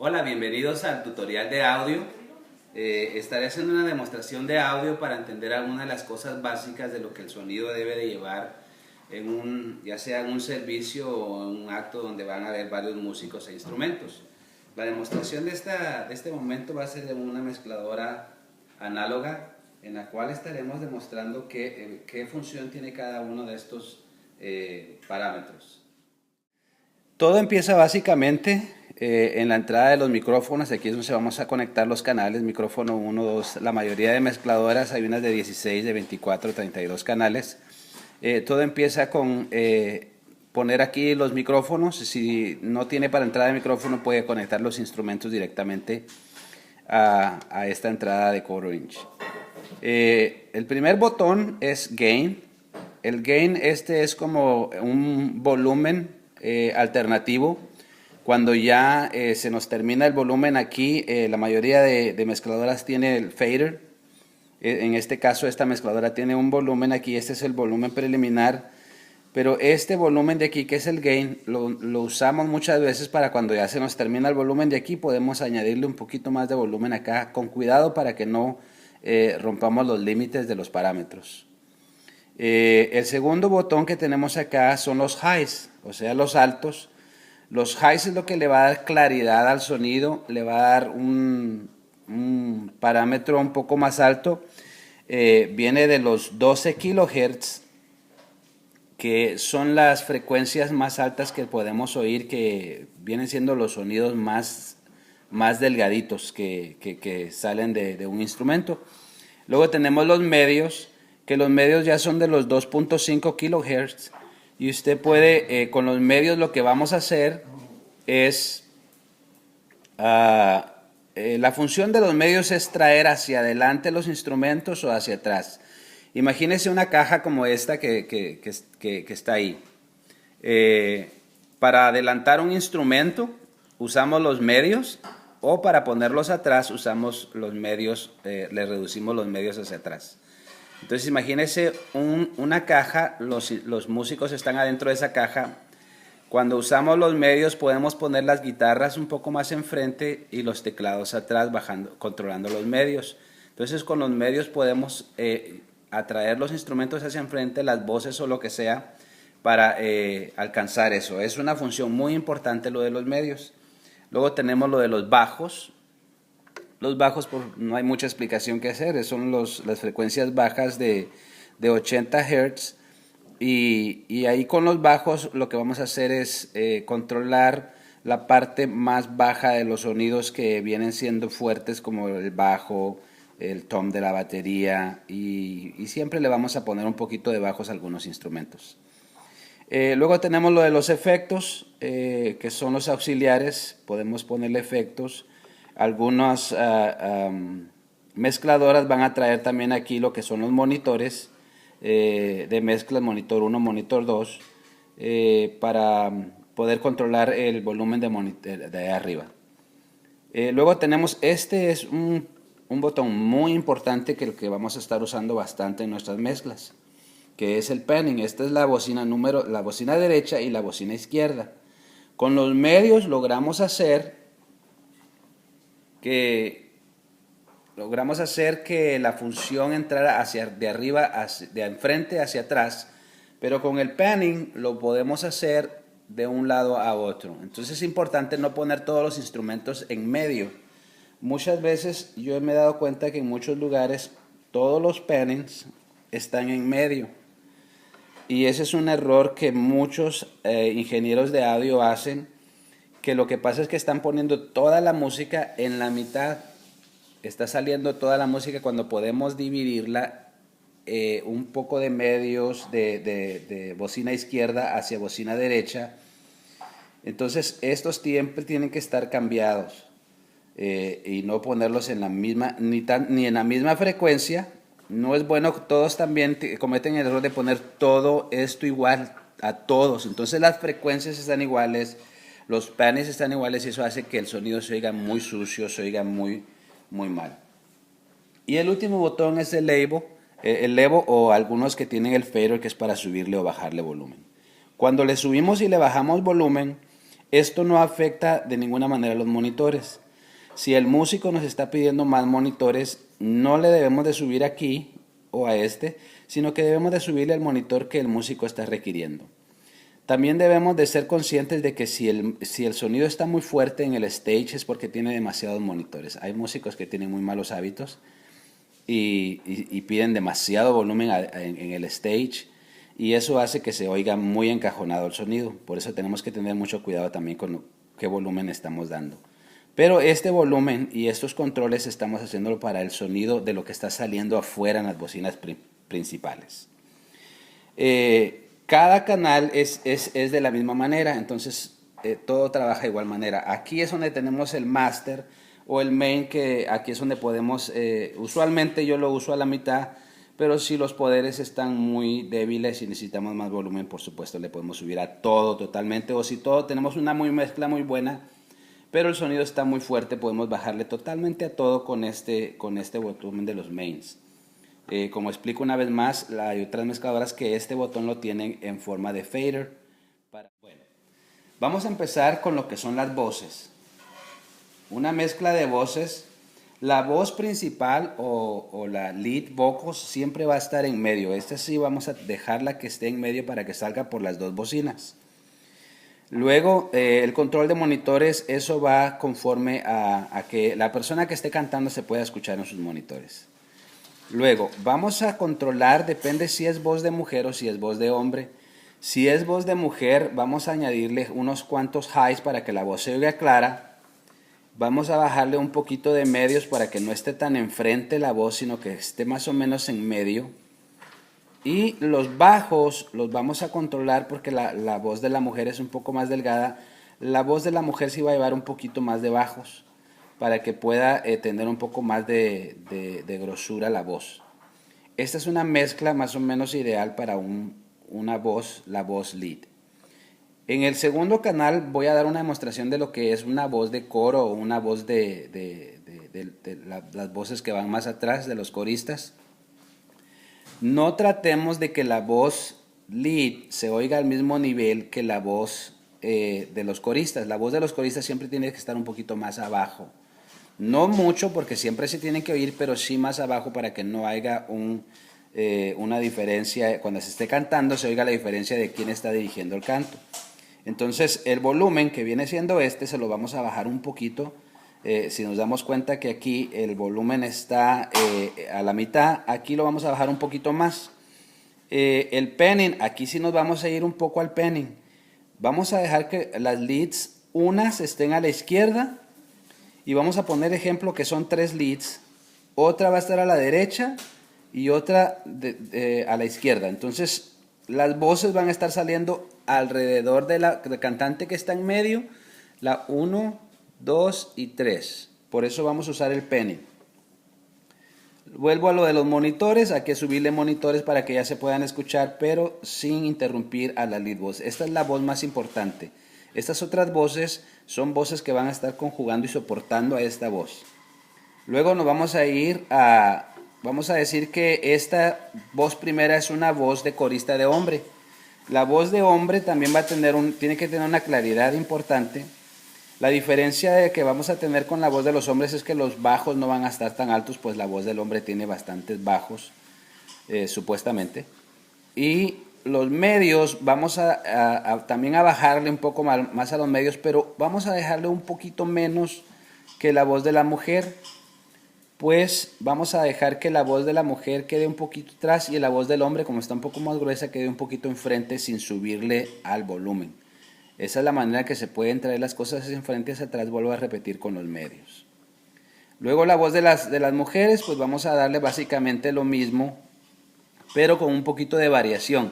Hola, bienvenidos al tutorial de audio. Estaré haciendo una demostración de audio para entender algunas de las cosas básicas de lo que el sonido debe de llevar ya sea en un servicio o en un acto donde van a haber varios músicos e instrumentos. La demostración de este momento va a ser de una mezcladora análoga en la cual estaremos demostrando qué función tiene cada uno de estos parámetros. Todo empieza básicamente en la entrada de los micrófonos. Aquí es donde vamos a conectar los canales, micrófono 1, 2, la mayoría de mezcladoras, hay unas de 16, de 24, 32 canales. Todo empieza con poner aquí los micrófonos. Si no tiene para entrada de micrófono, puede conectar los instrumentos directamente a esta entrada de quarter inch. El primer botón es Gain. El Gain es como un volumen alternativo. Cuando ya se nos termina el volumen aquí, la mayoría de mezcladoras tiene el fader. En este caso esta mezcladora tiene un volumen aquí, este es el volumen preliminar, pero este volumen de aquí, que es el gain, lo usamos muchas veces para cuando ya se nos termina el volumen de aquí, podemos añadirle un poquito más de volumen acá, con cuidado para que no rompamos los límites de los parámetros. El segundo botón que tenemos acá son los highs, o sea los altos. Los highs es lo que le va a dar claridad al sonido, le va a dar un parámetro un poco más alto. Viene de los 12 kHz, que son las frecuencias más altas que podemos oír, que vienen siendo los sonidos más delgaditos que salen de un instrumento. Luego tenemos los medios, que los medios ya son de los 2.5 kHz, y usted puede, con los medios lo que vamos a hacer es, la función de los medios es traer hacia adelante los instrumentos o hacia atrás. Imagínese una caja como esta que está ahí. Para adelantar un instrumento usamos los medios, o para ponerlos atrás usamos los medios, le reducimos los medios hacia atrás. Entonces imagínese una caja, los músicos están adentro de esa caja. Cuando usamos los medios podemos poner las guitarras un poco más enfrente y los teclados atrás, controlando los medios. Entonces con los medios podemos atraer los instrumentos hacia enfrente, las voces o lo que sea, para alcanzar eso. Es una función muy importante lo de los medios. Luego tenemos lo de los bajos. Los bajos, no hay mucha explicación que hacer, son las frecuencias bajas de 80 Hz, y ahí con los bajos lo que vamos a hacer es controlar la parte más baja de los sonidos que vienen siendo fuertes, como el bajo, el tom de la batería, y siempre le vamos a poner un poquito de bajos a algunos instrumentos. Luego tenemos lo de los efectos, que son los auxiliares. Podemos ponerle efectos. Algunas mezcladoras van a traer también aquí lo que son los monitores de mezcla, monitor 1, monitor 2, para poder controlar el volumen de arriba. Luego tenemos, este es un botón muy importante que vamos a estar usando bastante en nuestras mezclas, que es el panning. Esta es la bocina derecha y la bocina izquierda. Con los medios logramos hacer que la función entrara de arriba, de enfrente hacia atrás, pero con el panning lo podemos hacer de un lado a otro. Entonces es importante no poner todos los instrumentos en medio. Muchas veces yo me he dado cuenta que en muchos lugares todos los pannings están en medio, y ese es un error que muchos ingenieros de audio hacen, que lo que pasa es que están poniendo toda la música en la mitad. Está saliendo toda la música cuando podemos dividirla, un poco de medios de bocina izquierda hacia bocina derecha. Entonces estos siempre tienen que estar cambiados, y no ponerlos en la misma, ni en la misma frecuencia. No es bueno. Todos también cometen el error de poner todo esto igual a todos. Entonces las frecuencias están iguales, los panes están iguales, y eso hace que el sonido se oiga muy sucio, se oiga muy mal. Y el último botón es el levo, o algunos que tienen el fader, que es para subirle o bajarle volumen. Cuando le subimos y le bajamos volumen, Esto no afecta de ninguna manera a los monitores. Si el músico nos está pidiendo más monitores, no le debemos de subir aquí o a este, sino que debemos de subirle el monitor que el músico está requiriendo. También debemos de ser conscientes de que si el sonido está muy fuerte en el stage es porque tiene demasiados monitores. Hay músicos que tienen muy malos hábitos y piden demasiado volumen en el stage, y eso hace que se oiga muy encajonado el sonido. Por eso tenemos que tener mucho cuidado también con qué volumen estamos dando. Pero este volumen y estos controles estamos haciéndolo para el sonido de lo que está saliendo afuera en las bocinas principales. Cada canal es de la misma manera, entonces todo trabaja de igual manera. Aquí es donde tenemos el master o el main, que aquí es donde podemos, usualmente yo lo uso a la mitad, pero si los poderes están muy débiles y necesitamos más volumen, por supuesto le podemos subir a todo totalmente, o si todo tenemos una mezcla muy buena, pero el sonido está muy fuerte, podemos bajarle totalmente a todo con este volumen de los mains. Como explico una vez más, hay otras mezcladoras que este botón lo tienen en forma de fader. Bueno, vamos a empezar con lo que son las voces. Una mezcla de voces. La voz principal o la lead vocals siempre va a estar en medio. Esta sí vamos a dejarla que esté en medio para que salga por las dos bocinas. Luego el control de monitores, eso va conforme a que la persona que esté cantando se pueda escuchar en sus monitores. Luego vamos a controlar, depende si es voz de mujer o si es voz de hombre. Si es voz de mujer, vamos a añadirle unos cuantos highs para que la voz se oiga clara. Vamos a bajarle un poquito de medios para que no esté tan enfrente la voz, sino que esté más o menos en medio. Y los bajos los vamos a controlar porque la voz de la mujer es un poco más delgada. La voz de la mujer sí va a llevar un poquito más de bajos para que pueda tener un poco más de grosura la voz. Esta es una mezcla más o menos ideal para una voz, la voz lead. En el segundo canal voy a dar una demostración de lo que es una voz de coro o una voz de las voces que van más atrás de los coristas. No tratemos de que la voz lead se oiga al mismo nivel que la voz de los coristas. La voz de los coristas siempre tiene que estar un poquito más abajo. No mucho porque siempre se tiene que oír, pero sí más abajo para que no haya una diferencia. Cuando se esté cantando se oiga la diferencia de quién está dirigiendo el canto. Entonces el volumen que viene siendo se lo vamos a bajar un poquito. Si nos damos cuenta que aquí el volumen está a la mitad, aquí lo vamos a bajar un poquito más. El penning, aquí sí nos vamos a ir un poco al penning. Vamos a dejar que las leads, unas estén a la izquierda, y vamos a poner ejemplo que son 3 leads. Otra va a estar a la derecha y otra a la izquierda. Entonces las voces van a estar saliendo alrededor de la cantante que está en medio, la 1, 2 y 3. Por eso vamos a usar el penning. Vuelvo a lo de los monitores, hay que subirle monitores para que ya se puedan escuchar, pero sin interrumpir a la lead voz. Esta es la voz más importante. Estas otras voces son voces que van a estar conjugando y soportando a esta voz. Luego nos vamos a ir vamos a decir que esta voz primera es una voz de corista de hombre. La voz de hombre también va a tiene que tener una claridad importante. La diferencia que vamos a tener con la voz de los hombres es que los bajos no van a estar tan altos, pues la voz del hombre tiene bastantes bajos, supuestamente. Y los medios vamos también a bajarle un poco más a los medios, pero vamos a dejarle un poquito menos que la voz de la mujer, pues vamos a dejar que la voz de la mujer quede un poquito atrás y la voz del hombre, como está un poco más gruesa, quede un poquito enfrente sin subirle al volumen. Esa es la manera que se pueden traer las cosas hacia enfrente y hacia atrás, vuelvo a repetir con los medios. Luego la voz de las mujeres, pues vamos a darle básicamente lo mismo, pero con un poquito de variación.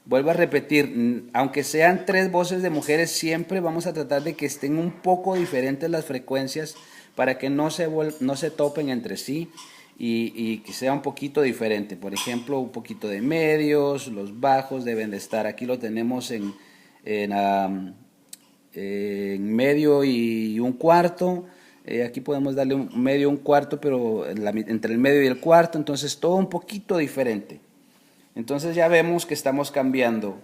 Vuelvo a repetir, aunque sean 3 voces de mujeres, siempre vamos a tratar de que estén un poco diferentes las frecuencias para que no se topen entre sí y que sea un poquito diferente. Por ejemplo, un poquito de medios, los bajos deben de estar, aquí lo tenemos en medio y un cuarto. Aquí podemos darle un medio y un cuarto, pero entre el medio y el cuarto, entonces todo un poquito diferente. Entonces ya vemos que estamos cambiando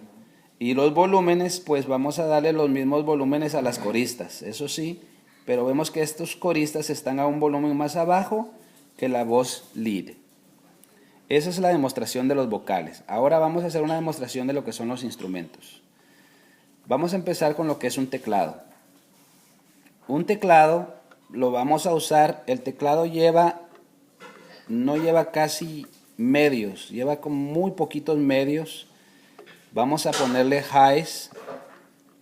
Y los volúmenes, pues vamos a darle los mismos volúmenes a las coristas, eso sí, pero vemos que estos coristas están a un volumen más abajo que la voz lead. Esa es la demostración de los vocales. Ahora vamos a hacer una demostración de lo que son los instrumentos. Vamos a empezar con lo que es un teclado. Un teclado lo vamos a usar, el teclado no lleva casi medios, lleva con muy poquitos medios. Vamos a ponerle highs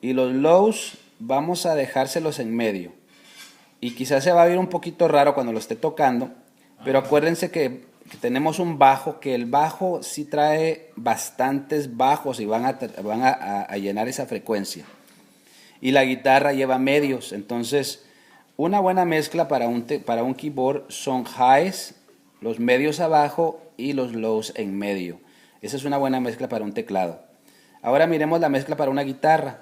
y los lows vamos a dejárselos en medio. Y quizás se va a ver un poquito raro cuando lo esté tocando, pero acuérdense que tenemos un bajo, que el bajo sí trae bastantes bajos y van a llenar esa frecuencia. Y la guitarra lleva medios, entonces una buena mezcla para un keyboard son highs, los medios abajo y los lows en medio. Esa es una buena mezcla para un teclado. Ahora miremos la mezcla para una guitarra.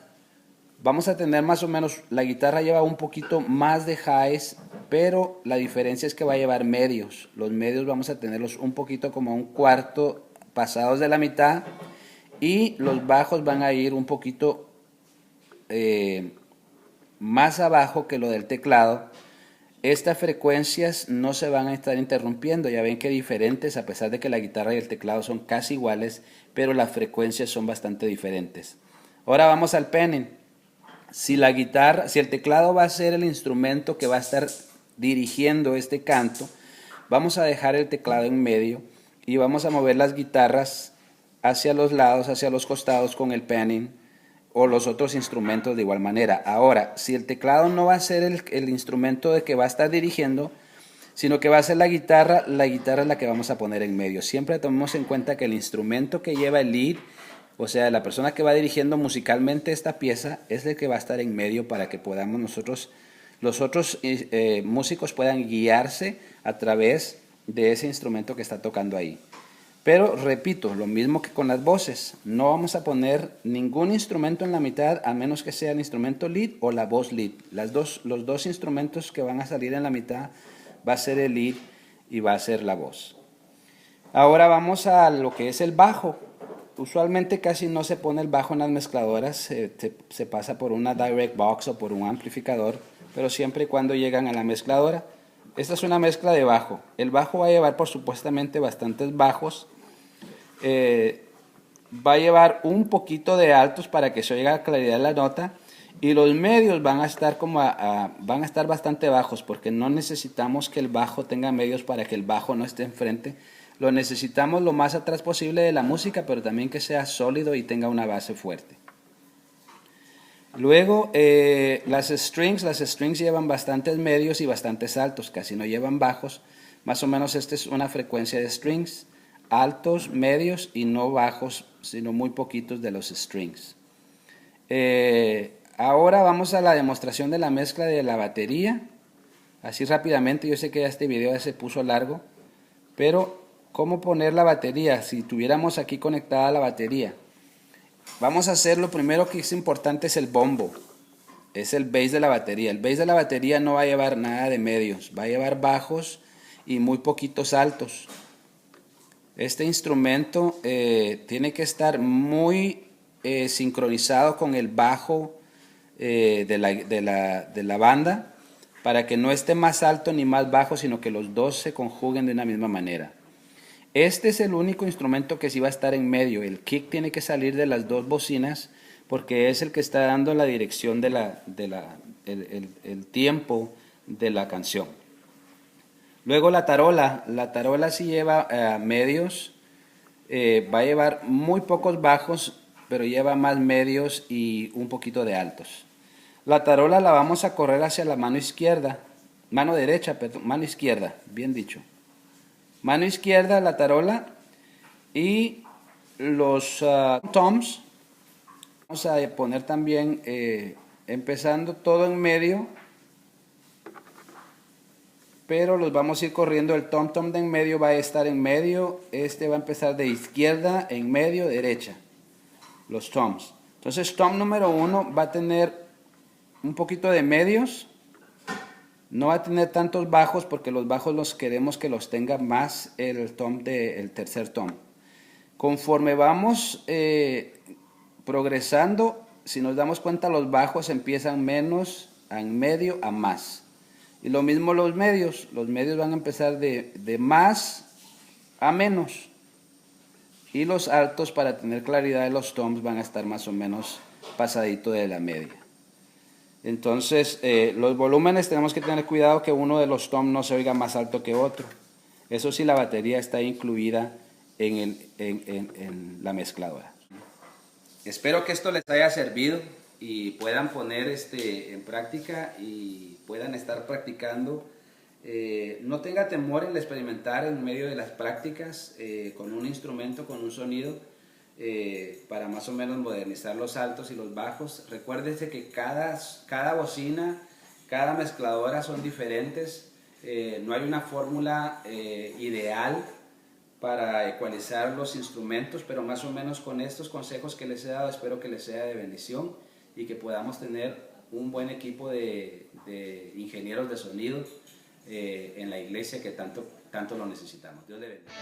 Vamos a tener más o menos, la guitarra lleva un poquito más de highs, pero la diferencia es que va a llevar medios. Los medios vamos a tenerlos un poquito como un cuarto pasados de la mitad, y los bajos van a ir un poquito más abajo que lo del teclado. Estas frecuencias no se van a estar interrumpiendo, ya ven que diferentes, a pesar de que la guitarra y el teclado son casi iguales, pero las frecuencias son bastante diferentes. Ahora vamos al penning. Si el teclado va a ser el instrumento que va a estar dirigiendo este canto, vamos a dejar el teclado en medio y vamos a mover las guitarras hacia los lados, hacia los costados con el penning, o los otros instrumentos de igual manera. Ahora, si el teclado no va a ser el instrumento de que va a estar dirigiendo, sino que va a ser la guitarra es la que vamos a poner en medio. Siempre tomemos en cuenta que el instrumento que lleva el lead, o sea, la persona que va dirigiendo musicalmente esta pieza, es el que va a estar en medio para que podamos los otros músicos puedan guiarse a través de ese instrumento que está tocando ahí. Pero repito, lo mismo que con las voces, no vamos a poner ningún instrumento en la mitad a menos que sea el instrumento lead o la voz lead. Los dos instrumentos que van a salir en la mitad va a ser el lead y va a ser la voz. Ahora vamos a lo que es el bajo. Usualmente casi no se pone el bajo en las mezcladoras, se pasa por una direct box o por un amplificador, pero siempre y cuando llegan a la mezcladora. Esta es una mezcla de bajo. El bajo va a llevar por supuestamente bastantes bajos. Va a llevar un poquito de altos para que se oiga claridad la nota, y los medios van a estar van a estar bastante bajos, porque no necesitamos que el bajo tenga medios para que el bajo no esté enfrente. Lo necesitamos lo más atrás posible de la música, pero también que sea sólido y tenga una base fuerte. Luego las strings llevan bastantes medios y bastantes altos, casi no llevan bajos. Más o menos esta es una frecuencia de strings: altos, medios y no bajos, sino muy poquitos de los strings. Ahora vamos a la demostración de la mezcla de la batería. Así rápidamente, yo sé que ya este video ya se puso largo, pero ¿cómo poner la batería? Si tuviéramos aquí conectada la batería, vamos a hacer, lo primero que es importante es el bombo, es el bass de la batería. El bass de la batería no va a llevar nada de medios, va a llevar bajos y muy poquitos altos. Este instrumento tiene que estar muy sincronizado con el bajo de la banda, para que no esté más alto ni más bajo, sino que los dos se conjuguen de una misma manera. Este es el único instrumento que sí va a estar en medio. El kick tiene que salir de las dos bocinas, porque es el que está dando la dirección el tiempo de la canción. Luego la tarola sí lleva medios, va a llevar muy pocos bajos, pero lleva más medios y un poquito de altos. La tarola la vamos a correr hacia la mano izquierda, mano izquierda, bien dicho. Mano izquierda la tarola, y los toms vamos a poner también, empezando todo en medio, pero los vamos a ir corriendo. El tom de en medio va a estar en medio, este va a empezar de izquierda, en medio, derecha, los toms. Entonces tom número 1 va a tener un poquito de medios, no va a tener tantos bajos, porque los bajos los queremos que los tenga más el tercer tom. Conforme vamos progresando, si nos damos cuenta, los bajos empiezan menos, en medio a más. Y lo mismo los medios van a empezar de más a menos. Y los altos, para tener claridad de los toms, van a estar más o menos pasadito de la media. Entonces, los volúmenes tenemos que tener cuidado que uno de los toms no se oiga más alto que otro. Eso sí, la batería está incluida en la mezcladora. Espero que esto les haya servido y puedan poner en práctica y puedan estar practicando. No tenga temor en experimentar en medio de las prácticas con un instrumento, con un sonido, para más o menos modernizar los altos y los bajos. Recuérdese que cada bocina, cada mezcladora son diferentes. No hay una fórmula ideal para ecualizar los instrumentos, pero más o menos con estos consejos que les he dado espero que les sea de bendición y que podamos tener un buen equipo de ingenieros de sonido en la iglesia que tanto lo necesitamos. Dios le bendiga.